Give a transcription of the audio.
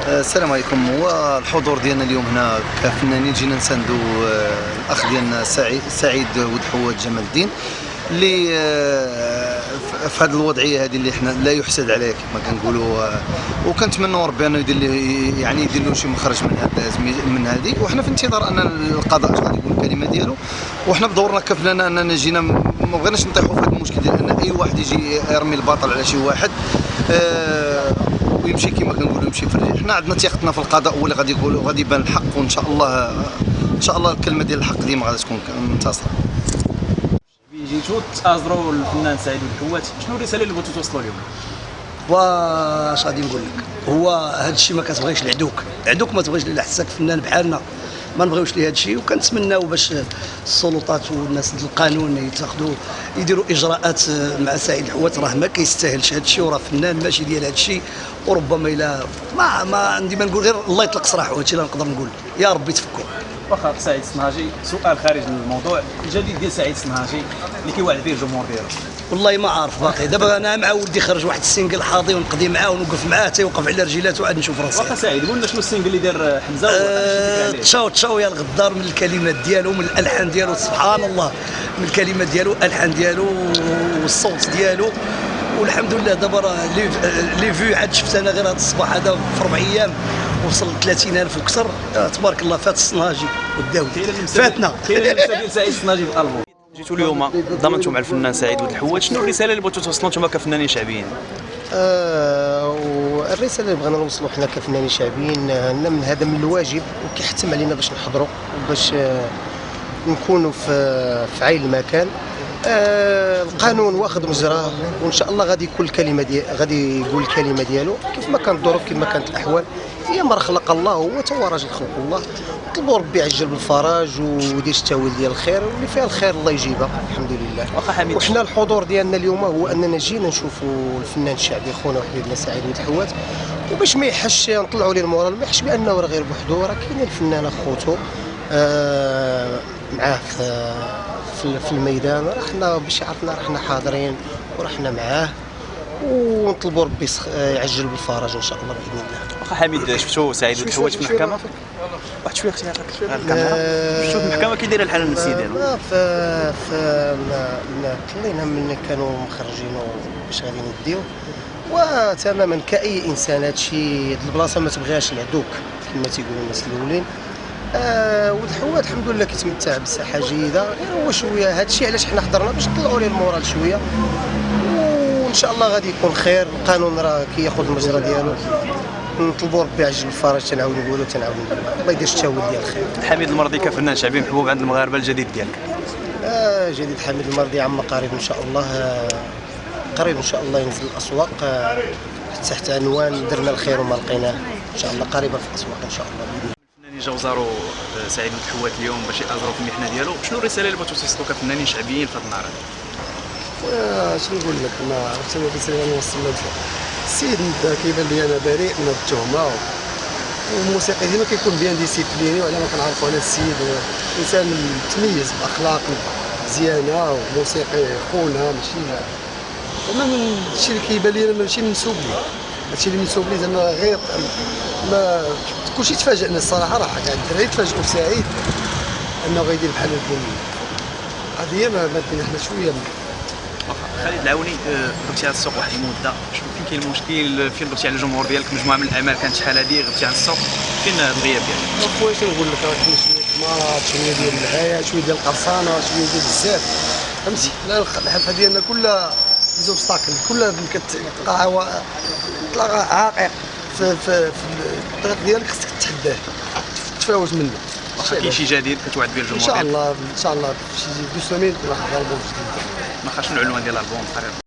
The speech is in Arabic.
السلام عليكم. هو الحضور ديالنا اليوم هنا كفنانين جينا نساندوا الاخ ديالنا سعيد ولد حواد جمال الدين اللي في هذه الوضعيه هذه اللي حنا لا يحسد عليه كما كنقولوا، وكنتمنوا ربي انه يدير له يعني يدير له شي مخرج من من هذه، وحنا في انتظار ان القضاء غادي يقول الكلمه ديالو، وحنا بدورنا كفنان اننا جينا ما بغيناش نطيحوا في هذا المشكل ديال ان اي واحد يجي يرمي الباطل على شي واحد ويمشي كما كنقولوا يمشي في الرجل. حنا عندنا ثقتنا في القضاء هو اللي غادي يقول وغادي يبان الحق، وان شاء الله ان شاء الله الكلمه ديال الحق ديما غادي تكون منتصره. جيتو تازروا الفنان سعيد ولد حواد، شنو الرساله اللي بغيتو توصلوا اليوم؟ واش غادي نقول لك، هو هذا الشيء ما كتبغيش العدوك ما تبغيش الا حسك فنان بحالنا، ما نبغيوش ليه هذا الشيء، وكنتمناو باش السلطات والناس ديال القانون يتاخذوا يديروا اجراءات مع سعيد الحوات، راه ما كيستاهلش هذا الشيء، وراه فنان ماشي ديال هذا الشيء، وربما الا ما عندي ما نقول غير الله يطلق سراحه، هذا الشيء اللي نقدر نقول، يا ربي تفكوا. واخا سعيد السنهاجي، سؤال خارج الموضوع، الجديد ديال سعيد السنهاجي اللي كيوعد به الجمهور ديالو؟ والله ما عارف باقي، دابا انا مع ولدي خرج واحد السينجل حاضي ونقضي معاه ونوقف معاه حتى يوقف على رجيلاته وعاد نشوف راسي. واخا سعيد قول لنا شنو السينجل اللي دار حمزه؟ تشاو يا الغدار، من الكلمات ديالو من الالحان ديالو، سبحان الله، من الكلمات ديالو الالحان ديالو والصوت ديالو، والحمد لله دابا راه لي فيو عاد شفت انا غير هذا الصباح هذا في 4 ايام وصل 30,000 وكثر، تبارك الله. فات الصنهاجي والداوي فاتنا. كاين اللمسه ديال سعيد الصنهاجي في الالبوم. جيتوا اليوم ضمنتوا مع الفنان سعيد ولد حواد، شنو الرساله اللي بغيتوا توصلوا نتوما كفنانين شعبيين؟ والرساله اللي بغينا نوصلوا حنا كفنانين شعبيين ان من هذا من الواجب وكيحتم علينا باش نحضروا وباش نكونوا في عين المكان. القانون واخذ مجراه، وان شاء الله غادي يكون غادي يقول الكلمه ديالو كيف ما كانت الظروف كيف ما كانت الاحوال. يا ما خلق الله هو توا راجل خلق الله، طلبوا ربي يعجل بالفرج ويدير التاويل ديال الخير، واللي فيها الخير الله يجيبها الحمد لله. وحنا الحضور ديالنا اليوم هو اننا جينا نشوفوا الفنان الشعبي خونا وحبيبنا سعيد ولد حواد، وباش ما يحش نطلعوا ليه المورال، ما يحش بانه راه غير بوحدو، راه كاين الفنان اخوتو معاه في الميدان، راه حنا باش يعرفنا راه حنا حاضرين وراه حنا معاه، ونطلبوا ربي يعجل بالفرج ان شاء الله باذن الله. واخا حميد، شفتوا سعيد ولد حواد في المحكمه؟ واحد شويه اختي هكاك الكاميرا، شوف المحكمه كي دايره الحاله النفسيه ديالو. طلينا من كانوا مخرجين باش غادي نديو، وتماما كاي انسان هادشي هاد البلاصه ما تبغيهاش العدوك كما تيقولوا الناس الاولين. ولد حواد الحمد لله كيتمتع بالساحه جيده، غير هو شويه هادشي علاش حنا حضرنا باش نطلعوا ليه المورال شويه، وان شاء الله غادي يكون خير. القانون راه كياخذ المجرى ديالو، نطلبوا ربي يعجل الفرج، تنعاود نقولوا الله يدير التاويل ديال الخير. حميد المرضي كفنان شعبي محبوب عند المغاربه، الجديد ديالك؟ جديد حميد المرضي عما قريب ان شاء الله، قريب ان شاء الله ينزل الاسواق تحت عنوان درنا الخير وما لقيناه، ان شاء الله قريبا في الاسواق ان شاء الله. الفنانين جاو زاروا سعيد ولد حواد اليوم باش يأزروا في المحنه ديالو، شنو الرساله اللي بغيتوا توصلوا كفنانين شعبيين في هذا النهار هذا؟ شنو نقول لك، ما عرفتش انا الرساله اللي نوصل لها. السيد كيبان لي انا بريء من التهمه، والموسيقي ديما كيكون بيان ديسيبليني، وعلى ما كنعرفوا على السيد انسان متميز باخلاق مزيانه، وموسيقي خونا ماشي زعما الشيء اللي كيبان لي ماشي منسوب لي، هادشي اللي منسوب لي زعما غير ما كلشي تفاجئنا الصراحه، راه كاع الدراري تفاجئوا في سعيد انه غيدير بحال هكا. هذه ما دينا حنا شويه. خالد العوني، غبتي على السوق واحد المده، فين كاين المشكل؟ فين غبتي على الجمهور ديالك؟ مجموعه من الاعمال كانت شحال هذه غبتي على السوق، فين الغياب ديالك؟ اخويا شنو نقول لك، راه كاين شويه مرض، شويه ديال العيا، شويه ديال القرصانه، شويه ديال بزاف، فهمتي. الحلقه ديالنا كلها زوبستاكل، كلها تلقى عائق في الطريق ديالك، خصك تتحداه تفاوت منه. كاين شي جديد كتوعد به الجمهور؟ ان شاء الله في شي 2 سنين راح نحضر البوم جديد. ما خاش العنوان ديال الالبوم قريب؟